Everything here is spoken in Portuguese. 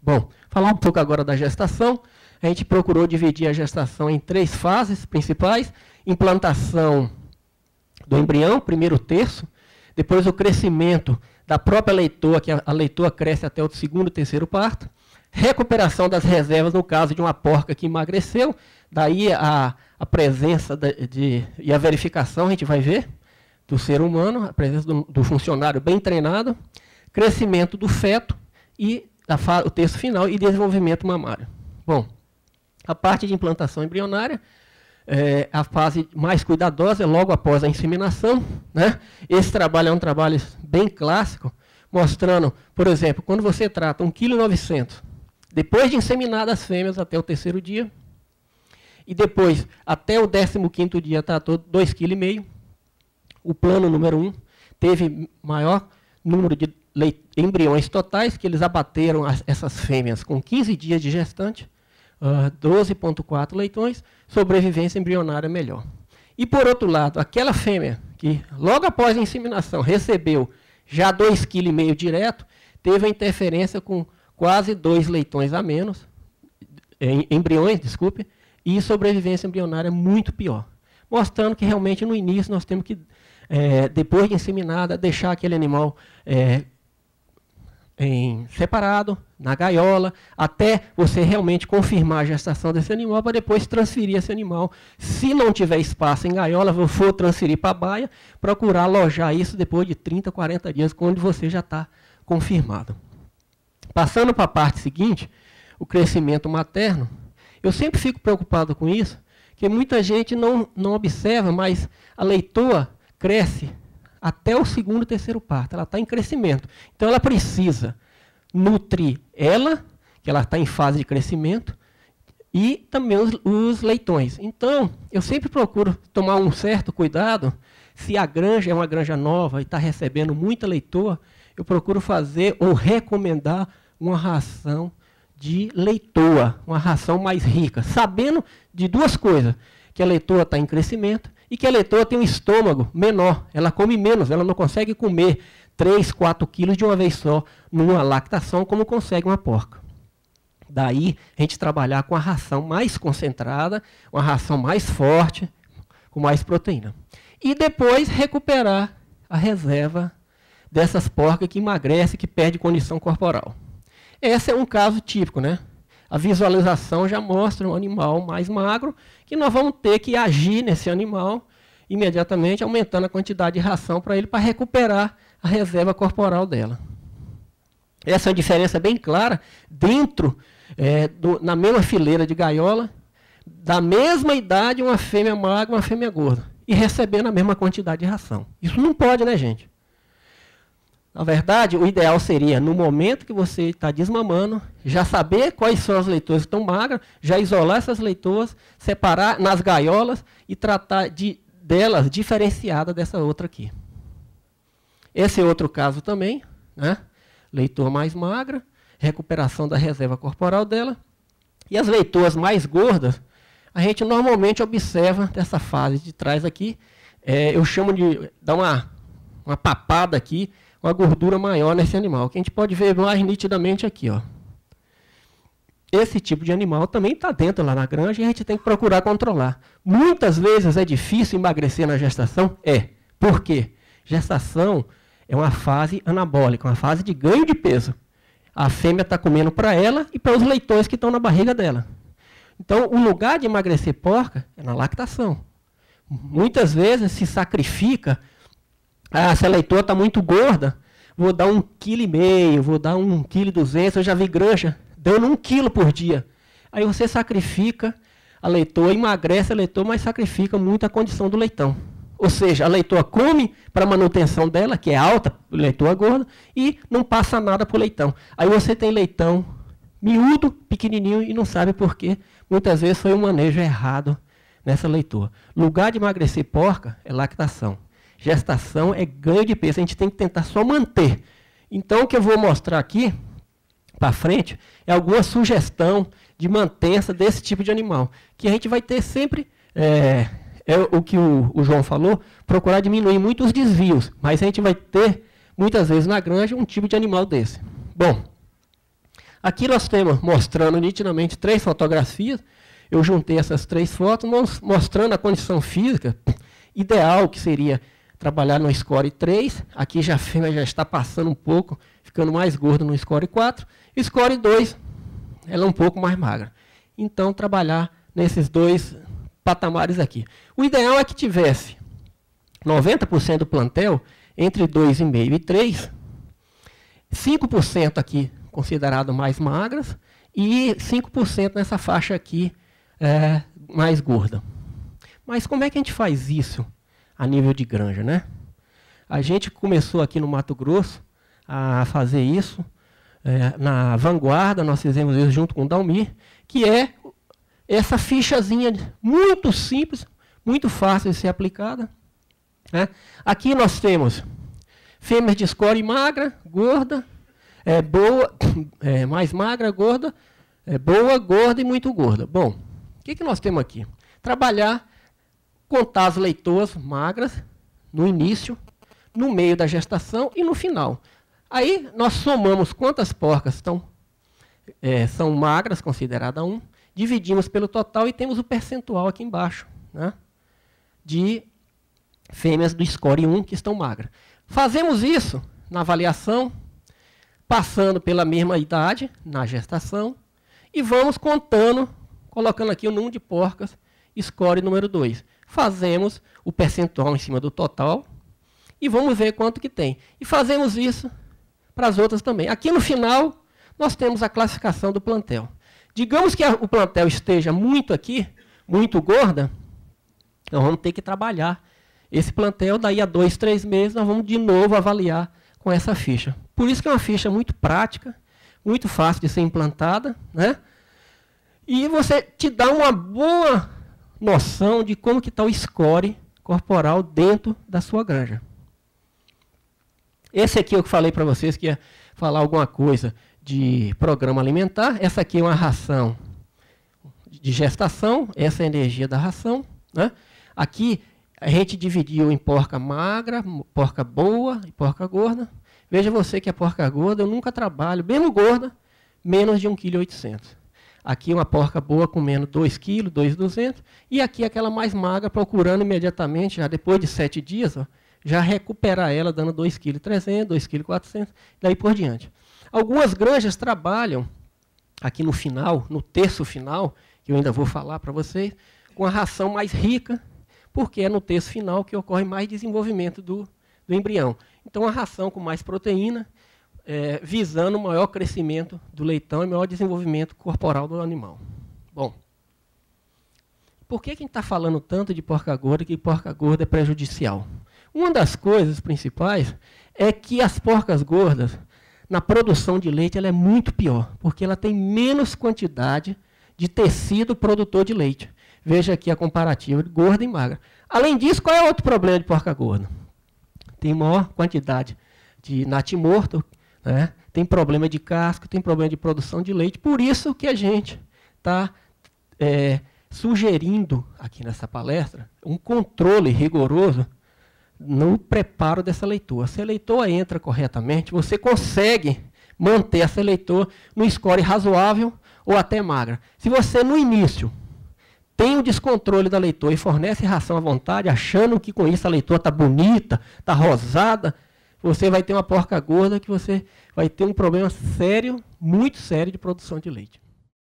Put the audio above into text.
Bom, falar um pouco agora da gestação. A gente procurou dividir a gestação em 3 fases principais: implantação do embrião, primeiro terço, depois o crescimento da própria leitoa, que a leitoa cresce até o segundo, terceiro parto, recuperação das reservas no caso de uma porca que emagreceu, daí a presença e a verificação, a gente vai ver, do ser humano, a presença do funcionário bem treinado, crescimento do feto e o terço final e desenvolvimento mamário. Bom, a parte de implantação embrionária, a fase mais cuidadosa é logo após a inseminação, né? Esse trabalho é um trabalho bem clássico, mostrando, por exemplo, quando você trata 1,9 kg, depois de inseminadas as fêmeas até o terceiro dia, e depois, até o 15º dia, tratou 2,5 kg. O plano número 1 teve maior número de embriões totais, que eles abateram essas fêmeas com 15 dias de gestante, 12,4 leitões, sobrevivência embrionária melhor. E, por outro lado, aquela fêmea que, logo após a inseminação, recebeu já 2,5 kg direto, teve a interferência com quase 2 leitões a menos, embriões, desculpe, e sobrevivência embrionária muito pior. Mostrando que, realmente, no início, nós temos que, depois de inseminada, deixar aquele animal separado, na gaiola, até você realmente confirmar a gestação desse animal, para depois transferir esse animal. Se não tiver espaço em gaiola, for transferir para a baia, procurar alojar isso depois de 30, 40 dias, quando você já está confirmado. Passando para a parte seguinte, o crescimento materno, eu sempre fico preocupado com isso, que muita gente não observa, mas a leitoa cresce até o segundo, terceiro parto. Ela está em crescimento. Então, ela precisa nutrir ela, que ela está em fase de crescimento, e também os leitões. Então, eu sempre procuro tomar um certo cuidado. Se a granja é uma granja nova e está recebendo muita leitoa, eu procuro fazer ou recomendar uma ração de leitoa, uma ração mais rica, sabendo de 2 coisas: que a leitoa está em crescimento e que a leitoa tem um estômago menor, ela come menos, ela não consegue comer 3, 4 quilos de uma vez só numa lactação, como consegue uma porca. Daí, a gente trabalhar com a ração mais concentrada, uma ração mais forte, com mais proteína. E depois recuperar a reserva dessas porcas que emagrecem, que perdem condição corporal. Esse é um caso típico, né? A visualização já mostra um animal mais magro, que nós vamos ter que agir nesse animal imediatamente, aumentando a quantidade de ração para ele, para recuperar a reserva corporal dela. Essa é uma diferença bem clara dentro, na mesma fileira de gaiola, da mesma idade, uma fêmea magra, uma fêmea gorda, e recebendo a mesma quantidade de ração. Isso não pode, né, gente? Na verdade, o ideal seria, no momento que você está desmamando, já saber quais são as leitoas que estão magras, já isolar essas leitoas, separar nas gaiolas e tratar delas diferenciada dessa outra aqui. Esse é outro caso também, né? Leitoa mais magra, recuperação da reserva corporal dela. E as leitoas mais gordas, a gente normalmente observa dessa fase de trás aqui, eu chamo de dar uma papada aqui, uma gordura maior nesse animal, que a gente pode ver mais nitidamente aqui, ó. Esse tipo de animal também está dentro lá na granja e a gente tem que procurar controlar. Muitas vezes é difícil emagrecer na gestação? Por quê? Gestação é uma fase anabólica, uma fase de ganho de peso. A fêmea está comendo para ela e para os leitões que estão na barriga dela. Então, o lugar de emagrecer porca é na lactação. Muitas vezes se sacrifica. Se a leitoa está muito gorda, vou dar 1,5 kg, vou dar 1,2 kg. Eu já vi granja dando 1 kg por dia. Aí você sacrifica a leitoa, emagrece a leitoa, mas sacrifica muito a condição do leitão. Ou seja, a leitoa come para a manutenção dela, que é alta, leitoa gorda, e não passa nada para o leitão. Aí você tem leitão miúdo, pequenininho, e não sabe por quê. Muitas vezes foi um manejo errado nessa leitoa. Lugar de emagrecer porca é lactação. Gestação é ganho de peso, a gente tem que tentar só manter. Então, o que eu vou mostrar aqui, para frente, é alguma sugestão de mantença desse tipo de animal, que a gente vai ter sempre, o que o João falou, procurar diminuir muito os desvios, mas a gente vai ter, muitas vezes na granja, um tipo de animal desse. Bom, Aqui nós temos, mostrando nitidamente 3 fotografias. Eu juntei essas 3 fotos, mostrando a condição física ideal, que seria trabalhar no score 3. Aqui já a fêmea já está passando um pouco, ficando mais gorda no score 4. Score 2, ela é um pouco mais magra. Então, trabalhar nesses 2 patamares aqui. O ideal é que tivesse 90% do plantel entre 2,5 e 3, 5% aqui considerado mais magras e 5% nessa faixa aqui mais gorda. Mas como é que a gente faz isso a nível de granja, né? A gente começou aqui no Mato Grosso a fazer isso. Na Vanguarda, nós fizemos isso junto com o Dalmir, que é essa fichazinha muito simples, muito fácil de ser aplicada. Né? Aqui nós temos fêmeas de score magra, gorda, boa, mais magra, gorda, boa, gorda e muito gorda. Bom, o que nós temos aqui? Trabalhar, contar as leitoas magras no início, no meio da gestação e no final. Aí nós somamos quantas porcas são magras, considerada 1, dividimos pelo total e temos o percentual aqui embaixo, né, de fêmeas do score 1 que estão magras. Fazemos isso na avaliação, passando pela mesma idade na gestação, e vamos contando, colocando aqui o número de porcas, score número 2. Fazemos o percentual em cima do total e vamos ver quanto que tem. E fazemos isso para as outras também. Aqui no final, nós temos a classificação do plantel. Digamos que o plantel esteja muito gorda, então vamos ter que trabalhar esse plantel. Daí a 2, 3 meses, nós vamos de novo avaliar com essa ficha. Por isso que é uma ficha muito prática, muito fácil de ser implantada, né? E você te dá uma boa noção de como que está o score corporal dentro da sua granja. Esse aqui eu falei para vocês que ia falar alguma coisa de programa alimentar. Essa aqui é uma ração de gestação, essa é a energia da ração, né? Aqui a gente dividiu em porca magra, porca boa e porca gorda. Veja você que a porca gorda eu nunca trabalho, mesmo gorda, menos de 1,8 kg. Aqui uma porca boa comendo 2 kg, 2,200. E aqui aquela mais magra procurando imediatamente, já depois de 7 dias, ó, já recuperar ela dando 2,3 kg, 2,4 kg, daí por diante. Algumas granjas trabalham aqui no final, no terço final, que eu ainda vou falar para vocês, com a ração mais rica, porque é no terço final que ocorre mais desenvolvimento do embrião. Então, a ração com mais proteína, visando o maior crescimento do leitão e maior desenvolvimento corporal do animal. Bom, por que a gente está falando tanto de porca gorda, que porca gorda é prejudicial? Uma das coisas principais é que as porcas gordas, na produção de leite, ela é muito pior, porque ela tem menos quantidade de tecido produtor de leite. Veja aqui a comparativa de gorda e magra. Além disso, qual é outro problema de porca gorda? Tem maior quantidade de natimorto, né? Tem problema de casco, tem problema de produção de leite. Por isso que a gente está sugerindo aqui nessa palestra um controle rigoroso no preparo dessa leitoa. Se a leitoa entra corretamente, você consegue manter essa leitoa no score razoável ou até magra. Se você, no início, tem o descontrole da leitoa e fornece ração à vontade, achando que com isso a leitoa está bonita, está rosada, você vai ter uma porca gorda que você vai ter um problema sério, muito sério de produção de leite.